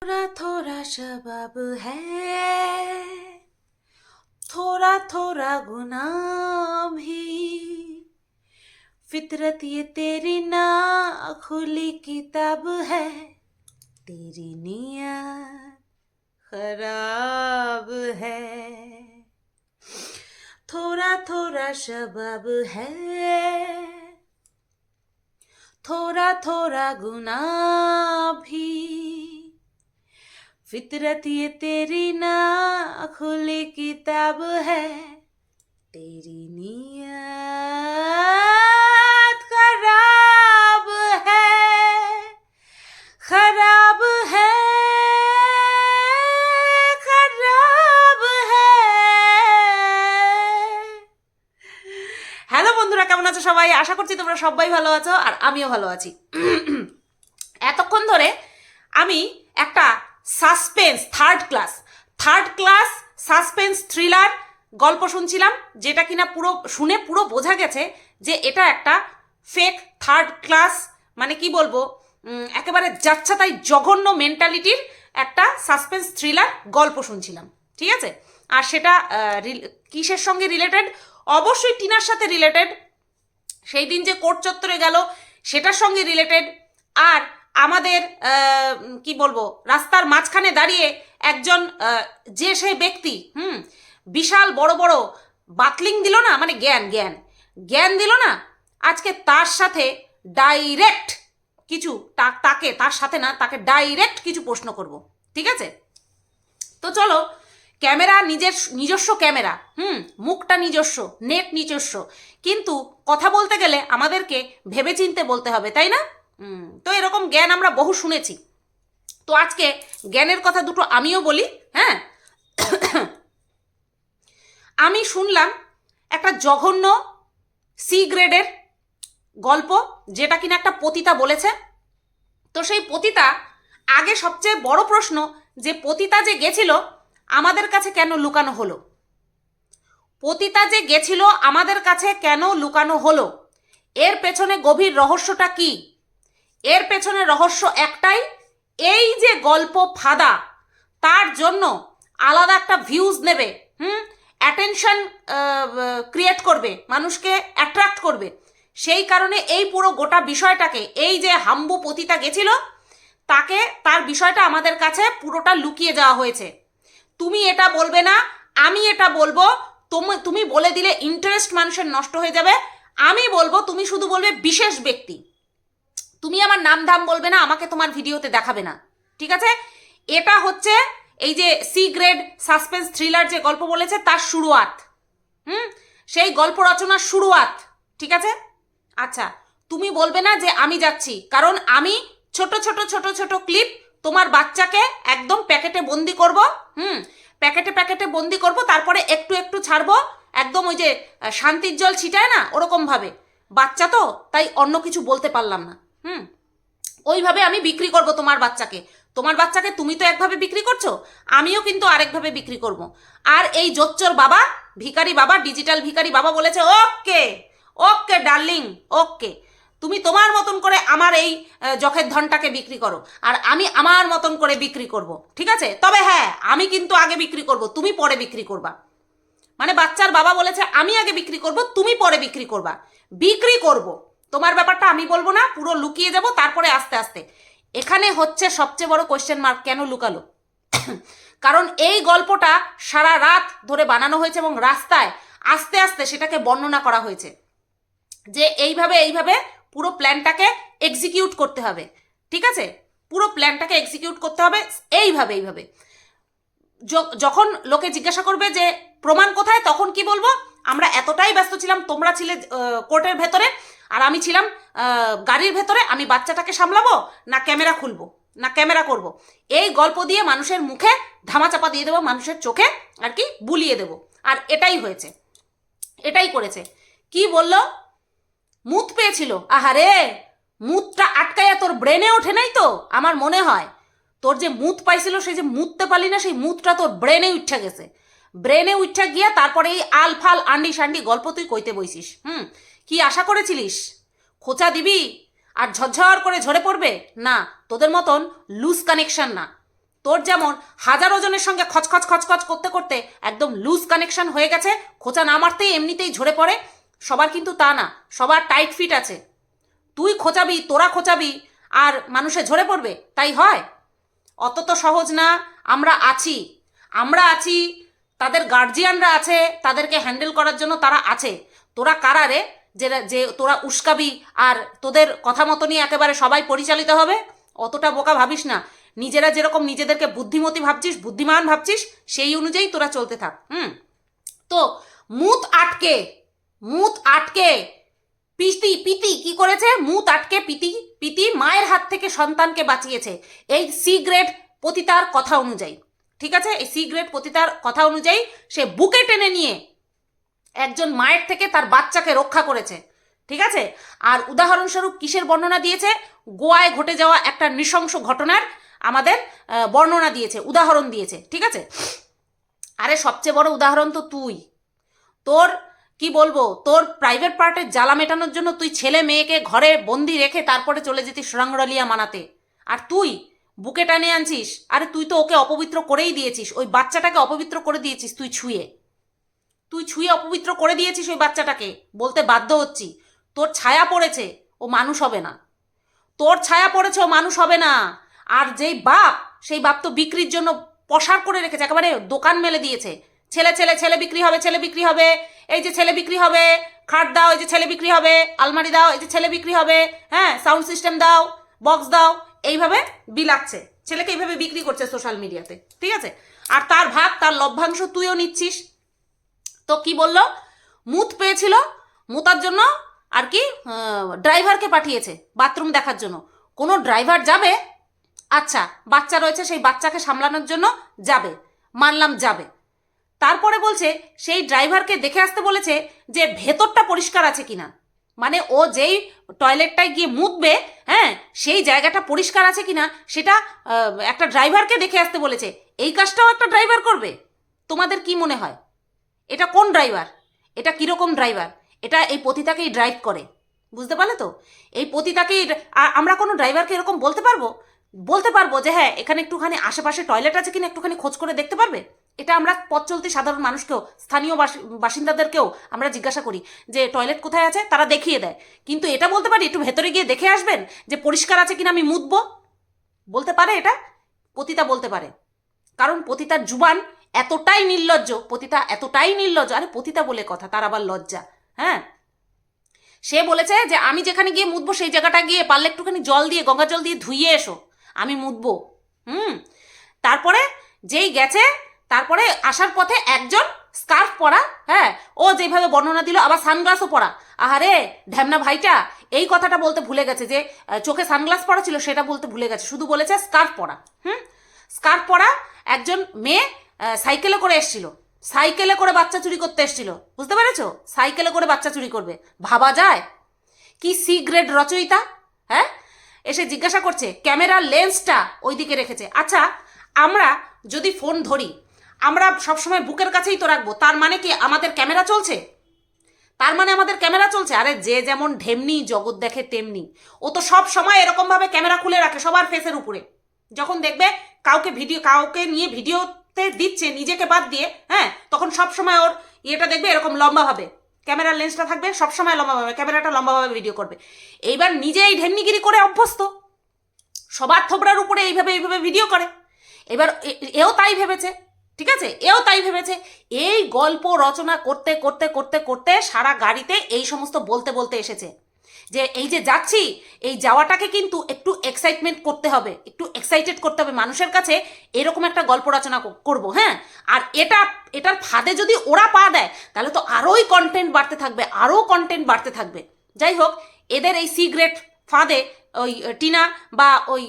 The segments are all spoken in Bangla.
थोड़ा थोड़ा शबाब है, थोड़ा थोड़ा गुनाह भी, फितरत ये तेरी ना खुली किताब है, तेरी नीयत खराब है। थोड़ा थोड़ा शबाब है, थोड़ा थोड़ा गुनाह भी, फितरत ये तेरी ना खुली किताब है, तेरी नीयत खराब है, खराब है, खराब है। হ্যালো বন্ধুরা, কেমন আছো সবাই? আশা করছি তোমরা সবাই ভালো আছো আর আমিও ভালো আছি। এতক্ষণ ধরে আমি একটা suspense third class suspense thriller গল্প শুনছিলাম, যেটা কিনা শুনে পুরো বোঝা গেছে যে এটা একটা ফেক থার্ড ক্লাস, মানে কি বলবো, একেবারে যাচ্ছাতাই জঘন্য মেন্টালিটির একটা সাসপেন্স থ্রিলার গল্প শুনছিলাম, ঠিক আছে? আর সেটা কিসের সঙ্গে রিলেটেড? অবশ্যই টিনার সাথে রিলেটেড। সেই দিন যে কোর্ট চত্বরে গেল সেটার সঙ্গে রিলেটেড। আর আমাদের কি বলবো, রাস্তার মাঝখানে দাঁড়িয়ে একজন যে সে ব্যক্তি বিশাল বড় বড় বাতলিং দিল না, মানে জ্ঞান দিল না, আজকে তার সাথে ডাইরেক্ট কিছু তাকে ডাইরেক্ট কিছু প্রশ্ন করব, ঠিক আছে? তো চলো, ক্যামেরা নিজস্ব ক্যামেরা, মুখটা নিজস্ব, নেট নিজস্ব, কিন্তু কথা বলতে গেলে আমাদেরকে ভেবেচিন্তে বলতে হবে, তাই না? তো এরকম জ্ঞান আমরা বহু শুনেছি। তো আজকে জ্ঞানের কথা দুটো আমিও বলি। হ্যাঁ, আমি শুনলাম একটা জঘন্য সি গ্রেডের গল্প, যেটা কিনা একটা পতিতা বলেছে। তো সেই পতিতা, আগে সবচেয়ে বড় প্রশ্ন যে পতিতা যে গেছিল আমাদের কাছে কেন লুকানো হলো? পতিতা যে গেছিল আমাদের কাছে কেন লুকানো হলো? এর পেছনে গভীর রহস্যটা কি? এর পেছনে রহস্য একটাই, এই যে গল্প ফাঁদা, তার জন্য আলাদা একটা ভিউজ নেবে, অ্যাটেনশন ক্রিয়েট করবে, মানুষকে অ্যাট্রাক্ট করবে। সেই কারণে এই পুরো গোটা বিষয়টাকে, এই যে হাম্বু পতিতা গেছিল তার বিষয়টা আমাদের কাছে পুরোটা লুকিয়ে যাওয়া হয়েছে। তুমি এটা বলবে না, আমি এটা বলবো। তুমি বলে দিলে ইন্টারেস্ট মানুষের নষ্ট হয়ে যাবে। আমি বলবো, তুমি শুধু বলবে বিশেষ ব্যক্তি, তুমি আমার নাম ধাম বলবে না, আমাকে তোমার ভিডিওতে দেখাবে না, ঠিক আছে? এটা হচ্ছে এই যে সি গ্রেড সাসপেন্স থ্রিলার যে গল্প বলেছে তার শুরুয়াত, সেই গল্প রচনার শুরুয়াত, ঠিক আছে? আচ্ছা, তুমি বলবে না যে আমি যাচ্ছি, কারণ আমি ছোট ছোট ছোট ছোট ক্লিপ তোমার বাচ্চাকে একদম প্যাকেটে বন্দি করব, প্যাকেটে বন্দি করব, তারপরে একটু একটু ছাড়বো, একদম ওই যে শান্তির জল ছিটায় না, ওরকম ভাবে। বাচ্চা তো, তাই অন্য কিছু বলতে পারলাম না। ওইভাবে আমি বিক্রি করব তোমার বাচ্চাকে। তুমি তো একভাবে বিক্রি করছো, আমিও কিন্তু আরেকভাবে বিক্রি করব। আর এই জোচ্চর বাবা, ভিখারি বাবা, ডিজিটাল ভিখারি বাবা বলেছে ওকে ওকে ডার্লিং, ওকে, তুমি তোমার মতন করে আমার এই জখের ধনটাকে বিক্রি করো, আর আমি আমার মতন করে বিক্রি করব, ঠিক আছে? তবে হ্যাঁ, আমি কিন্তু আগে বিক্রি করব, তুমি পরে বিক্রি করবা। মানে বাচ্চার বাবা বলেছে আমি আগে বিক্রি করব, তুমি পরে বিক্রি করবা। বিক্রি করব, তোমার ব্যাপারটা আমি বলবো না, পুরো লুকিয়ে যাব, তারপরে আস্তে আস্তে। এখানে হচ্ছে সবচেয়ে বড় কোয়েশ্চেন মার্ক, কেন লুকালো? কারণ এই গল্পটা সারা রাত ধরে বানানো হয়েছে এবং রাস্তায় আস্তে আস্তে সেটাকে বর্ণনা করা হয়েছে যে এইভাবে পুরো প্ল্যানটাকে এক্সিকিউট করতে হবে, ঠিক আছে? পুরো প্ল্যানটাকে এক্সিকিউট করতে হবে এইভাবে। যখন লোকে জিজ্ঞাসা করবে যে প্রমাণ কোথায়, তখন কি বলবো? আমরা এতটাই ব্যস্ত ছিলাম, তোমরা ছিলে কোর্টের ভেতরে আর আমি ছিলাম গাড়ির ভেতরে, আমি বাচ্চাটাকে সামলাবো না ক্যামেরা খুলবো না ক্যামেরা করব। এই গল্প দিয়ে মানুষের মুখে ধামাচাপা দিয়ে দেবো, মানুষের চোখে আর কি বুলিয়ে দেবো। আর এটাই হয়েছে, এটাই করেছে। কি বললো? মুত পেয়েছিল। আহারে, মুতটা আটকাইয়া তোর ব্রেনে ওঠে নাই তো? আমার মনে হয় তোর যে মুত পাইছিল, সেই যে মুততে পারলি না, সেই মুতটা তোর ব্রেনে উঠা গেছে। ব্রেনে উঠা গিয়া তারপরে এই আলফাল আন্ডি সান্ডি গল্প তুই কইতে বইছিস। কি আশা করেছিলিস? খোঁচা দিবি আর ঝরঝর করে ঝরে পড়বে? না, তোদের মতন লুজ কানেকশন না। তোর যেমন হাজারো জনের সঙ্গে খচখচ খচখচ করতে করতে একদম লুজ কানেকশন হয়ে গেছে, খোঁচা না মারতেই এমনিতেই ঝরে পড়ে, সবার কিন্তু তা না, সবার টাইট ফিট আছে। তুই খোঁচাবি, তোরা খোঁচাবি আর মানুষে ঝরে পড়বে, তাই হয়? অত তো সহজ না। আমরা আছি, তাদের গার্জিয়ানরা আছে, তাদেরকে হ্যান্ডেল করার জন্য তারা আছে। তোরা কারা রে যে তোরা উস্কাবি আর তোদের কথা মতনই একেবারে সবাই পরিচালিত হবে? অতটা বোকা ভাবিস না। নিজেরা যেরকম নিজেদেরকে বুদ্ধিমতী ভাবছিস, বুদ্ধিমান ভাবছিস, সেই অনুযায়ী তোরা চলতে থাক। তো মুত আটকে পিতি কি করেছে? মুত আটকে পিতি মায়ের হাত থেকে সন্তানকে বাঁচিয়েছে এই সি গ্রেড পতিতার কথা অনুযায়ী। ঠিক আছে, এই সি গ্রেড পতিতার কথা অনুযায়ী সে বুকে টেনে নিয়ে একজন মায়ের থেকে তার বাচ্চাকে রক্ষা করেছে। ঠিক আছে, আর উদাহরণস্বরূপ কিসের বর্ণনা দিয়েছে? গোয়ায় ঘটে যাওয়া একটা নৃশংস ঘটনার আমাদের বর্ণনা দিয়েছে, উদাহরণ দিয়েছে। ঠিক আছে, আরে সবচেয়ে বড় উদাহরণ তো তুই। তোর কি বলবো, তোর প্রাইভেট পার্টের জ্বালা মেটানোর জন্য তুই ছেলে মেয়েকে ঘরে বন্দি রেখে তারপরে চলে যেতিস রঙ্গরলিয়া মানাতে, আর তুই বুকে টানে আনছিস। আরে তুই তো ওকে অপবিত্র করেই দিয়েছিস, ওই বাচ্চাটাকে অপবিত্র করে দিয়েছিস, তুই ছুঁয়ে অপবিত্র করে দিয়েছিস ওই বাচ্চাটাকে। বলতে বাধ্য হচ্ছি, তোর ছায়া পড়েছে, ও মানুষ হবে না। তোর ছায়া পড়েছে, ও মানুষ হবে না। আর যেই বাপ, সেই বাপ তো বিক্রির জন্য পসার করে রেখেছে, একেবারে দোকান মেলে দিয়েছে। ছেলে বিক্রি হবে, এই যে ছেলে বিক্রি হবে, খাট দাও, এই যে ছেলে বিক্রি হবে, আলমারি দাও, এই যে ছেলে বিক্রি হবে, হ্যাঁ, সাউন্ড সিস্টেম দাও, বক্স দাও, এইভাবে বিলাচ্ছে। ছেলেকে এইভাবে বিক্রি করছে সোশ্যাল মিডিয়াতে। ঠিক আছে, আর তার ভাগ, তার লভ্যাংশ তুইও নিচ্ছিস। তো কি বললো? মুত পেয়েছিল, মুতার জন্য আর কি ড্রাইভারকে পাঠিয়েছে বাথরুম দেখার জন্য। কোনো ড্রাইভার যাবে? আচ্ছা, বাচ্চা রয়েছে, সেই বাচ্চাকে সামলানোর জন্য যাবে, মানলাম যাবে। তারপরে বলছে সেই ড্রাইভারকে দেখে আসতে বলেছে যে ভেতরটা পরিষ্কার আছে কিনা, মানে ও যেই টয়লেটটায় গিয়ে মুতবে, হ্যাঁ, সেই জায়গাটা পরিষ্কার আছে কিনা সেটা একটা ড্রাইভারকে দেখে আসতে বলেছে। এই কাজটাও একটা ড্রাইভার করবে? তোমাদের কি মনে হয় এটা কোন ড্রাইভার? এটা কিরকম ড্রাইভার? এটা এই পতিতাকেই ড্রাইভ করে, বুঝতে পারলে তো? এই পতিতাকেই। আমরা কোনো ড্রাইভারকে এরকম বলতে পারবো যে হ্যাঁ, এখানে একটুখানি আশেপাশে টয়লেট আছে কিনা একটুখানি খোঁজ করে দেখতে পারবে? এটা আমরা পথ চলতি সাধারণ মানুষকেও, স্থানীয় বাসিন্দাদেরকেও আমরা জিজ্ঞাসা করি যে টয়লেট কোথায় আছে, তারা দেখিয়ে দেয়। কিন্তু এটা বলতে পারি একটু ভেতরে গিয়ে দেখে আসবেন যে পরিষ্কার আছে কিনা আমি মুতবো? বলতে পারে এটা? পতিতা বলতে পারে, কারণ পতিতার জুবান এতটাই নির্লজ্জ, পতিতা এতটাই নির্লজ্জ। আরে পতিতা বলে কথা, তার আবার লজ্জা। হ্যাঁ, সে বলেছে যে আমি যেখানে গিয়ে মুতবো সেই জায়গাটা গিয়ে পারলে একটুখানি জল দিয়ে, গঙ্গা জল দিয়ে ধুইয়ে এসো, আমি মুতবো। তারপরে যেই গেছে, তারপরে আসার পথে একজন স্কার্ফ পরা, হ্যাঁ, ও যেভাবে বর্ণনা দিল, আবার সানগ্লাসও পরা। আহারে ঢ্যামনা ভাইটা এই কথাটা বলতে ভুলে গেছে যে চোখে সানগ্লাস পরা ছিল, সেটা বলতে ভুলে গেছে, শুধু বলেছে স্কার্ফ পরা। স্কার্ফ পরা একজন মেয়ে সাইকেলে করে এসছিল, সাইকেলে করে বাচ্চা চুরি করতে এসছিল, বুঝতে পেরেছো? সাইকেলে করে বাচ্চা চুরি করবে, ভাবা যায়? কি সি গ্রেড রচয়িতা, হ্যাঁ? এসে জিজ্ঞাসা করছে, ক্যামেরার লেন্সটা ওইদিকে রেখেছে। আচ্ছা, আমরা যদি ফোন ধরি, আমরা সবসময় বুকের কাছেই তো রাখবো, তার মানে কি আমাদের ক্যামেরা চলছে? আরে যে যেমন ঢেমনি জগৎ দেখে তেমনি। ও তো সব সময় এরকম ভাবে ক্যামেরা খুলে রাখে সবার ফেসের উপরে। যখন দেখবে কাউকে নিয়ে ভিডিওতে দিচ্ছে নিজেকে বাদ দিয়ে, হ্যাঁ, তখন সব সময় ওর ইয়েটা দেখবে এরকম লম্বাভাবে, ক্যামেরার লেন্সটা থাকবে সবসময় লম্বাভাবে, ক্যামেরাটা লম্বাভাবে ভিডিও করবে। এইবার নিজেই ঢেমনিগিরি করে অভ্যস্ত, সবার থোবড়ার উপরে এইভাবে ভিডিও করে। এবার এও তাই ভেবেছে, ঠিক আছে, এও তাই ভেবেছে। এই গল্প রচনা করতে করতে করতে করতে সারা গাড়িতে এই সমস্ত বলতে এসেছে যে এই যে যাচ্ছি, এই যাওয়াটাকে কিন্তু একটু এক্সাইটমেন্ট করতে হবে, একটু এক্সাইটেড করতে হবে মানুষের কাছে, এরকম একটা গল্প রচনা করব। হ্যাঁ, আর এটার ফাঁদে যদি ওরা পা দেয় তাহলে তো আরোই কন্টেন্ট বাড়তে থাকবে। যাই হোক, এদের এই সিগ্রেট ফাঁদে ওই টিনা বা ওই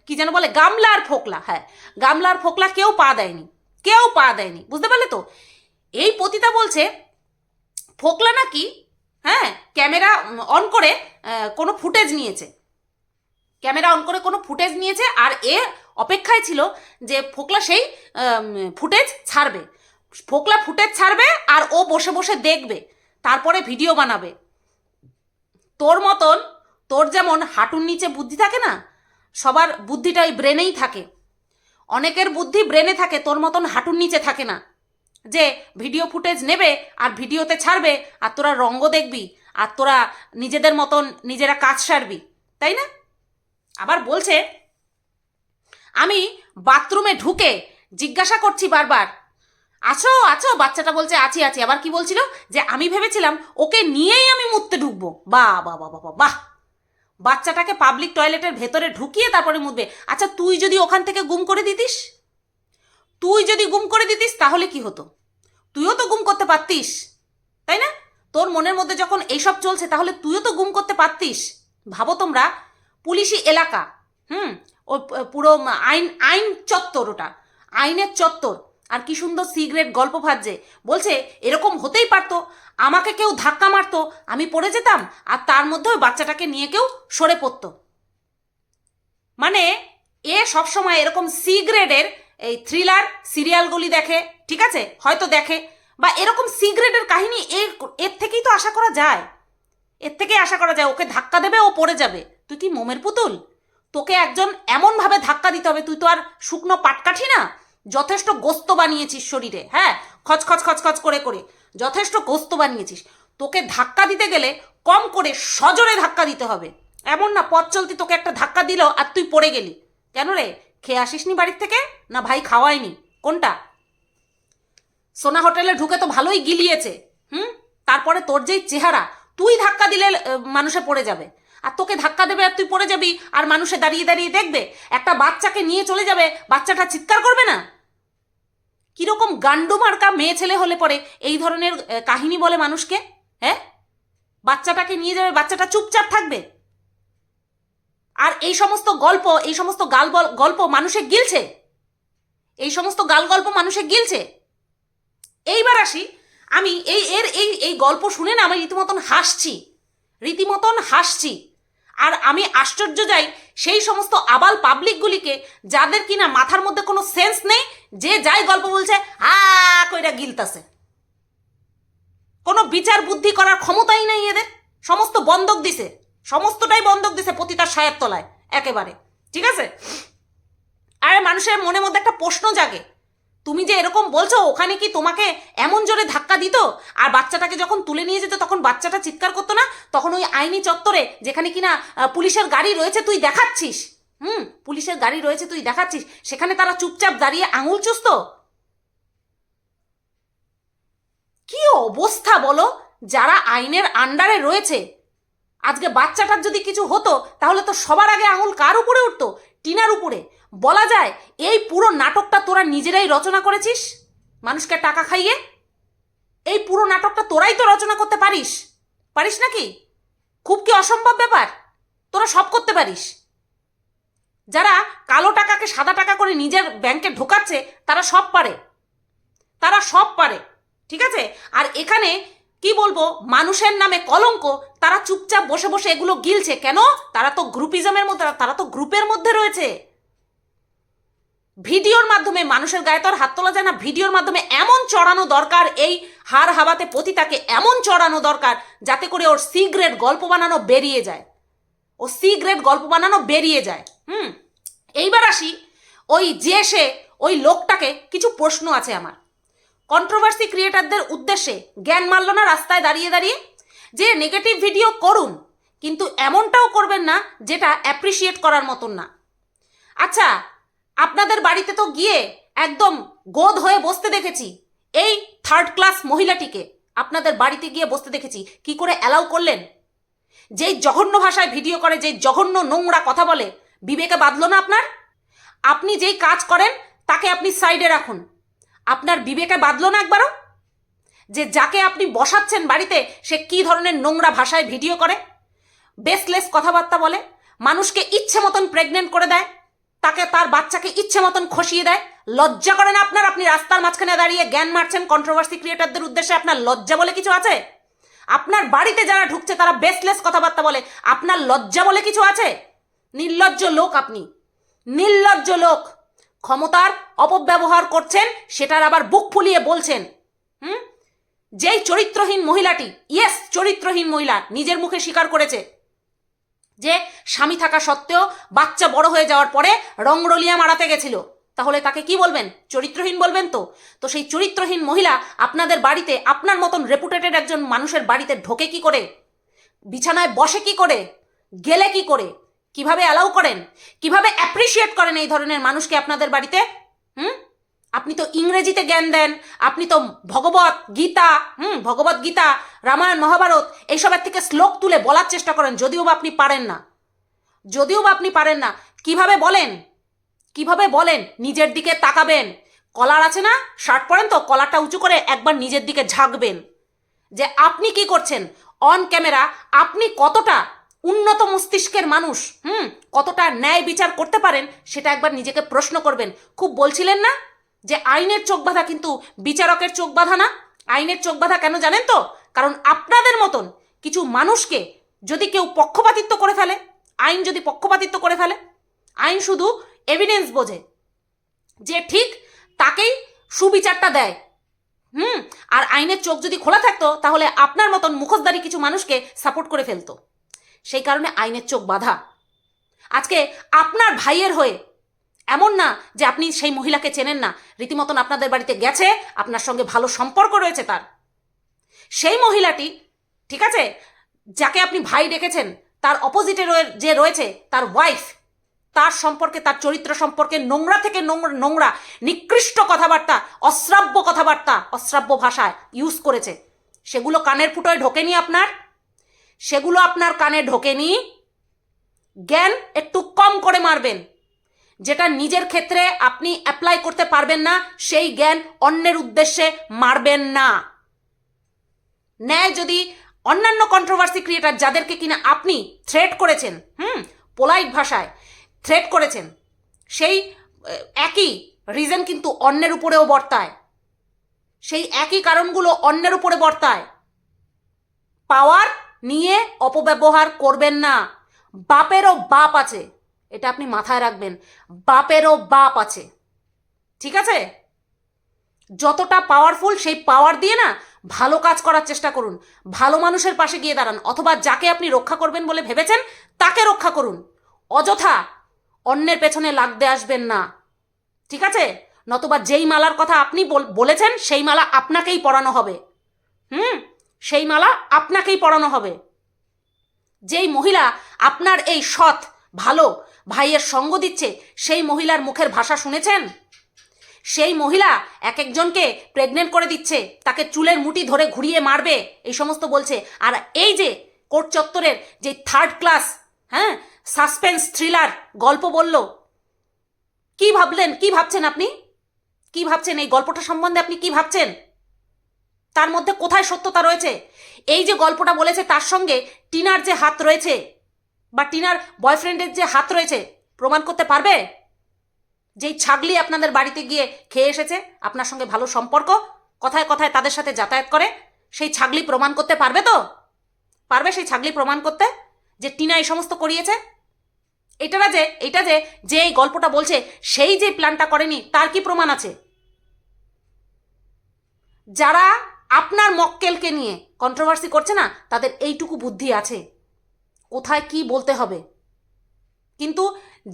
কি যেন বলে গামলার ফোকলা, হ্যাঁ, গামলার ফোকলা কেউ পা দেয়নি, বুঝতে পারলে তো? এই পতিতা বলছে ফোকলা নাকি, হ্যাঁ, ক্যামেরা অন করে কোনো ফুটেজ নিয়েছে, আর এ অপেক্ষায় ছিল যে ফোকলা সেই ফুটেজ ছাড়বে, আর ও বসে বসে দেখবে, তারপরে ভিডিও বানাবে। তোর যেমন হাঁটুর নিচে বুদ্ধি থাকে না, সবার বুদ্ধিটা ওই ব্রেনেই থাকে। অনেকের বুদ্ধি ব্রেনে থাকে, তোর মতন হাঁটুর নিচে থাকে না, যে ভিডিও ফুটেজ নেবে আর ভিডিওতে ছাড়বে আর তোরা রঙ্গ দেখবি আর তোরা নিজেদের মতন নিজেরা কাজ সারবি, তাই না? আবার বলছে আমি বাথরুমে ঢুকে জিজ্ঞাসা করছি বারবার, আছো আছো, বাচ্চাটা বলছে আছি আছি। আবার কি বলছিল, যে আমি ভেবেছিলাম ওকে নিয়েই আমি মুততে ঢুকবো। বাহ বাহ বাহ বাহ বাহ, বাচ্চাটাকে পাবলিক টয়লেটের ভেতরে ঢুকিয়ে তারপরে মুতবে। আচ্ছা তুই যদি ওখান থেকে গুম করে দিতিস, তাহলে কি হতো? তুইও তো গুম করতে পারতিস, তাই না? তোর মনের মধ্যে যখন এইসব চলছে তাহলে তুইও তো গুম করতে পারতিস। ভাবো তোমরা, পুলিশি এলাকা, ও পুরো আইন আইন চত্বর, ওটা আইনের চত্বর, আর কি সুন্দর সিগারেট গল্প ভাজছে, বলছে এরকম হতেই পারতো, আমাকে কেউ ধাক্কা মারতো, আমি পড়ে যেতাম, আর তার মধ্যে ওই বাচ্চাটাকে নিয়ে কেউ সরে পড়তো। মানে এ সবসময় এরকম সি গ্রেডের এই থ্রিলার সিরিয়ালগুলি দেখে, ঠিক আছে, হয়তো দেখে, বা এরকম সি গ্রেডের কাহিনী এর থেকেই তো আশা করা যায়, ওকে ধাক্কা দেবে, ও পড়ে যাবে। তুই কি মোমের পুতুল? তোকে একজন এমনভাবে ধাক্কা দিতে হবে, তুই তো আর শুকনো পাটকাঠি না, যথেষ্ট গোস্ত বানিয়েছিস শরীরে, হ্যাঁ, খচখচ খচখচ করে করে যথেষ্ট গোস্ত বানিয়েছিস। তোকে ধাক্কা দিতে গেলে কম করে সজোরে ধাক্কা দিতে হবে, এমন না পথ চলতি তোকে একটা ধাক্কা দিল আর তুই পড়ে গেলি। কেন রে, খেয়ে আসিসনি বাড়ির থেকে, না ভাই খাওয়ায়নি, কোনটা? সোনা হোটেলে ঢুকে তো ভালোই গিলিয়েছে, তারপরে তোর যেই চেহারা, তুই ধাক্কা দিলে মানুষে পড়ে যাবে, আর তোকে ধাক্কা দেবে আর তুই পড়ে যাবি, আর মানুষে দাঁড়িয়ে দাঁড়িয়ে দেখবে, একটা বাচ্চাকে নিয়ে চলে যাবে, বাচ্চাটা চিৎকার করবে না? কিরকম গান্ডু মার্কা মেয়ে ছেলে হলে পরে এই ধরনের কাহিনী বলে মানুষকে? হ্যাঁ, বাচ্চাটাকে নিয়ে যাবে, বাচ্চাটা চুপচাপ থাকবে, আর এই সমস্ত গল্প মানুষে গিলছে, মানুষে গিলছে। এইবার আসি, আমি এই গল্প শুনে না আমি রীতিমতন হাসছি, আর আমি আশ্চর্য যাই সেই সমস্ত আবাল পাবলিকগুলিকে, যাদের কিনা মাথার মধ্যে কোনো সেন্স নেই, যে যাই গল্প বলছে হা কইরা গিলতাছে, কোনো বিচার বুদ্ধি করার ক্ষমতাই নেই এদের, সমস্তটাই বন্ধক দিছে পতিতার সায়ের তলায় একেবারে, ঠিক আছে? আরে মানুষের মনের মধ্যে একটা প্রশ্ন জাগে, তুমি যে এরকম বলছো, ওখানে কি তোমাকে এমন জোরে ধাক্কা দিত, আর বাচ্চাটাকে যখন তুলে নিয়ে যেত তখন বাচ্চাটা চিৎকার করতো না? তখন ওই আইনি চত্বরে যেখানে কিনা পুলিশের গাড়ি রয়েছে তুই দেখাচ্ছিস, সেখানে তারা চুপচাপ দাঁড়িয়ে আঙুল চুষতো? কি অবস্থা বলো, যারা আইনের আন্ডারে রয়েছে, আজকে বাচ্চাটার যদি কিছু হতো তাহলে তো সবার আগে আঙুল কার উপরে উঠতো? টিনার উপরে। বলা যায় এই পুরো নাটকটা তোরা নিজেরাই রচনা করেছিস, মানুষকে টাকা খাইয়ে। এই পুরো নাটকটা তোরাই তো রচনা করতে পারিস নাকি? খুব কি অসম্ভব ব্যাপার? তোরা সব করতে পারিস। যারা কালো টাকাকে সাদা টাকা করে নিজের ব্যাংকে ঢোকাচ্ছে তারা সব পারে, ঠিক আছে? আর এখানে কি বলবো, মানুষের নামে কলঙ্ক, তারা চুপচাপ বসে বসে এগুলো গিলছে কেন? তারা তো গ্রুপিজমের মধ্যে, তারা তো গ্রুপের মধ্যে রয়েছে। ভিডিওর মাধ্যমে মানুষের গায়ে তো আর হাত তোলা যায় না, ভিডিওর মাধ্যমে এমন চড়ানো দরকার, এই হার হাবাতে পতিতাকে এমন চড়ানো দরকার যাতে করে ওর সি গ্রেড গল্প বানানো বেরিয়ে যায়। এইবার আসি ওই লোকটাকে, কিছু প্রশ্ন আছে আমার। কন্ট্রোভার্সি ক্রিয়েটারদের উদ্দেশ্যে জ্ঞান মারল না রাস্তায় দাঁড়িয়ে দাঁড়িয়ে, যে নেগেটিভ ভিডিও করুন কিন্তু এমনটাও করবেন না যেটা অ্যাপ্রিসিয়েট করার মতন না। আচ্ছা, আপনাদের বাড়িতে তো গিয়ে একদম গোদ হয়ে বসতে দেখেছি, এই থার্ড ক্লাস মহিলাটিকে আপনাদের বাড়িতে গিয়ে বসতে দেখেছি, কি করে অ্যালাউ করলেন? যেই জঘন্য ভাষায় ভিডিও করে, যেই জঘন্য নোংরা কথা বলে, বিবেকে বাঁধল না আপনার? আপনি যেই কাজ করেন তাকে আপনি সাইডে রাখুন, আপনার বিবেকে বাঁধল না একবারও? যে যাকে আপনি বসাচ্ছেন বাড়িতে সে কি ধরনের নোংরা ভাষায় ভিডিও করে, বেসলেস কথাবার্তা বলে, মানুষকে ইচ্ছে মতন প্রেগনেন্ট করে দেয়, তাকে তার বাচ্চাকে ইচ্ছে মতন খসিয়ে দেয়। লজ্জা করে না আপনার? আপনি রাস্তার মাঝখানে দাঁড়িয়ে জ্ঞান মারছেন কন্ট্রোভার্সি ক্রিয়েটারদের উদ্দেশ্যে, আপনার লজ্জা বলে কিছু আছে? আপনার বাড়িতে যারা ঢুকছে তারা বেসলেস কথাবার্তা বলে, আপনার লজ্জা বলে কিছু আছে? নির্লজ্জ লোক আপনি, নির্লজ্জ লোক। ক্ষমতার অপব্যবহার করছেন, সেটার আবার বুক ফুলিয়ে বলছেন। যেই চরিত্রহীন মহিলাটি, ইয়েস চরিত্রহীন মহিলা, নিজের মুখে স্বীকার করেছে যে স্বামী থাকা সত্ত্বেও বাচ্চা বড় হয়ে যাওয়ার পরে রংরলিয়া মারাতে গেছিল, তাহলে তাকে কি বলবেন? চরিত্রহীন বলবেন। তো তো সেই চরিত্রহীন মহিলা আপনাদের বাড়িতে, আপনার মতন রেপুটেটেড একজন মানুষের বাড়িতে ঢোকে কি করে? বিছানায় বসে কি করে? গেলে কি করে? কিভাবে অ্যালাউ করেন? কিভাবে অ্যাপ্রিসিয়েট করেন এই ধরনের মানুষকে আপনাদের বাড়িতে? আপনি তো ইংরেজিতে জ্ঞান দেন, আপনি তো ভগবত গীতা, রামায়ণ, মহাভারত এইসবের থেকে শ্লোক তুলে বলার চেষ্টা করেন, যদিও বা আপনি পারেন না। কিভাবে বলেন? নিজের দিকে তাকাবেন। কলার আছে না, শার্ট পরেন তো, কলারটা উঁচু করে একবার নিজের দিকে ঝাঁকবেন যে আপনি কি করছেন অন ক্যামেরা, আপনি কতটা উন্নত মস্তিষ্কের মানুষ, কতটা ন্যায় বিচার করতে পারেন, সেটা একবার নিজেকে প্রশ্ন করবেন। খুব বলছিলেন না যে আইনের চোখ বাঁধা, কিন্তু বিচারকের চোখ বাঁধা না। আইনের চোখ বাঁধা কেন জানেন তো? কারণ আপনাদের মতন কিছু মানুষকে যদি কেউ পক্ষপাতিত্ব করে ফেলে, আইন যদি পক্ষপাতিত্ব করে ফেলে, আইন শুধু এভিডেন্স বোঝে, যে ঠিক তাকেই সুবিচারটা দেয়। আর আইনের চোখ যদি খোলা থাকতো তাহলে আপনার মতন মুখোশধারী কিছু মানুষকে সাপোর্ট করে ফেলতো। সেই কারণে আইনের চোখ বাঁধা। আজকে আপনার ভাইয়ের হয়ে, এমন না যে আপনি সেই মহিলাকে চেনেন না, রীতিমতন আপনাদের বাড়িতে গেছে, আপনার সঙ্গে ভালো সম্পর্ক রয়েছে তার। সেই মহিলাটি, ঠিক আছে, যাকে আপনি ভাই ডেকেছেন, তার অপোজিটে যে রয়েছে তার ওয়াইফ, তার সম্পর্কে, তার চরিত্র সম্পর্কে নোংরা থেকে নোংরা নিকৃষ্ট কথাবার্তা, অশ্রাব্য কথাবার্তা, অশ্রাব্য ভাষায় ইউজ করেছে। সেগুলো কানের ফুটোয় ঢোকেনি আপনার? সেগুলো আপনার কানে ঢোকেনি? জ্ঞান একটু কম করে মারবেন। যেটা নিজের ক্ষেত্রে আপনি অ্যাপ্লাই করতে পারবেন না, সেই জ্ঞান অন্যের উদ্দেশ্যে মারবেন না। ন্যায় যদি অন্যান্য কন্ট্রোভার্সি ক্রিয়েটার, যাদেরকে কিনা আপনি থ্রেট করেছেন, পোলাইট ভাষায় থ্রেট করেছেন, সেই একই রিজন কিন্তু অন্যের উপরেও বর্তায়। সেই একই কারণগুলো অন্যের উপরে বর্তায়। পাওয়ার নিয়ে অপব্যবহার করবেন না। বাপেরও বাপ আছে, এটা আপনি মাথায় রাখবেন। বাপেরও বাপ আছে, ঠিক আছে? যতটা পাওয়ারফুল, সেই পাওয়ার দিয়ে না ভালো কাজ করার চেষ্টা করুন। ভালো মানুষের পাশে গিয়ে দাঁড়ান, অথবা যাকে আপনি রক্ষা করবেন বলে ভেবেছেন তাকে রক্ষা করুন। অযথা অন্যের পেছনে লাগতে আসবেন না, ঠিক আছে? নতুবা যেই মালার কথা আপনি বলেছেন, সেই মালা আপনাকেই পরানো হবে। সেই মালা আপনাকেই পরানো হবে। যেই মহিলা আপনার এই সৎ ভালো ভাইয়ের সঙ্গ দিচ্ছে, সেই মহিলার মুখের ভাষা শুনেছেন? সেই মহিলা এক একজনকে প্রেগনেন্ট করে দিচ্ছে, তাকে চুলের মুঠি ধরে ঘুরিয়ে মারবে, এই সমস্ত বলছে। আর এই যে কোর্ট চত্বরের যে থার্ড ক্লাস সাসপেন্স থ্রিলার গল্প বলল, কি ভাবলেন? কি ভাবছেন আপনি? কি ভাবছেন এই গল্পটা সম্বন্ধে? আপনি কি ভাবছেন? তার মধ্যে কোথায় সত্যতা রয়েছে? এই যে গল্পটা বলেছে, তার সঙ্গে টিনার যে হাত রয়েছে, বা টিনার বয়ফ্রেন্ডের যে হাত রয়েছে, প্রমাণ করতে পারবে? যেই ছাগলি আপনাদের বাড়িতে গিয়ে খেয়ে এসেছে, আপনার সঙ্গে ভালো সম্পর্ক, কথায় কথায় তাদের সাথে যাতায়াত করে, সেই ছাগলি প্রমাণ করতে পারবে? তো পারবে সেই ছাগলি প্রমাণ করতে যে টিনা এই সমস্ত করিয়েছে? এটা যে এই গল্পটা বলছে, সেই যে প্ল্যানটা করেনি, তার কি প্রমাণ আছে? যারা আপনার মক্কেলকে নিয়ে কন্ট্রোভার্সি করছে না, তাদের এইটুকু বুদ্ধি আছে কোথায় কি বলতে হবে। কিন্তু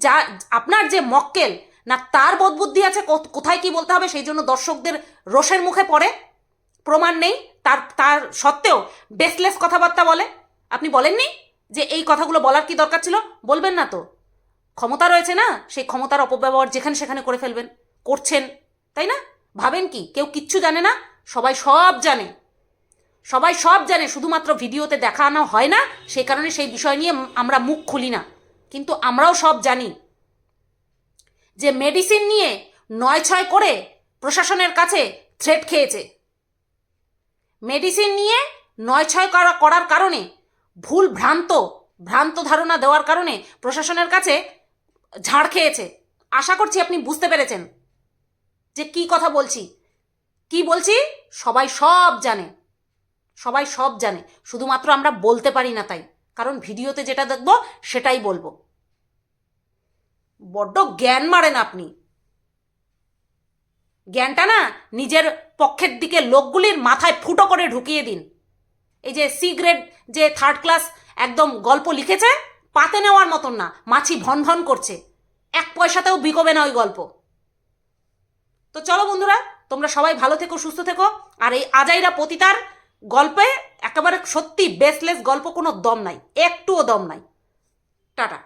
যা আপনার যে মক্কেল না, তার বোধ বুদ্ধি আছে কোথায় কি বলতে হবে, সেই জন্য দর্শকদের রোষের মুখে পড়ে। প্রমাণ নেই, তার সত্ত্বেও বেসলেস কথাবার্তা বলে। আপনি বলেননি যে এই কথাগুলো বলার কি দরকার ছিল? বলবেন না তো? ক্ষমতা রয়েছে না, সেই ক্ষমতার অপব্যবহার যেখানে সেখানে করে ফেলবেন, করছেন, তাই না? ভাবেন কি কেউ কিচ্ছু জানে না? সবাই সব জানে, সবাই সব জানে, শুধুমাত্র ভিডিওতে দেখানো হয় না, সেই কারণে সেই বিষয় নিয়ে আমরা মুখ খুলি না। কিন্তু আমরাও সব জানি যে মেডিসিন নিয়ে ৯-৬ করে প্রশাসনের কাছে থ্রেট খেয়েছে। মেডিসিন নিয়ে ৯-৬ করার কারণে, ভ্রান্ত ধারণা দেওয়ার কারণে প্রশাসনের কাছে ঝাড় খেয়েছে। আশা করছি আপনি বুঝতে পেরেছেন যে কি কথা বলছি। কি বলছি সবাই সব জানে, সবাই সব জানে, শুধুমাত্র আমরা বলতে পারি না তাই। কারণ ভিডিওতে যেটা দেখব সেটাই বলবো। বড্ড জ্ঞান মারেন আপনি। জ্ঞানটা না নিজের পক্ষের দিকে লোকগুলির মাথায় ফুটো করে ঢুকিয়ে দিন। এই যে সি গ্রেড যে থার্ড ক্লাস একদম গল্প লিখেছে, পাতে নেওয়ার মতন না, মাছি ভন ভন করছে, 1 পয়সাতেও বিকোবে না ওই গল্প। বন্ধুরা, তোমরা সবাই ভালো থেকো, সুস্থ থেকো। আর এই আজাইরা পতিতার গল্পে একেবারে সত্যি বেসলেস গল্প, কোনো দম নাই, একটুও দম নাই। টাটা।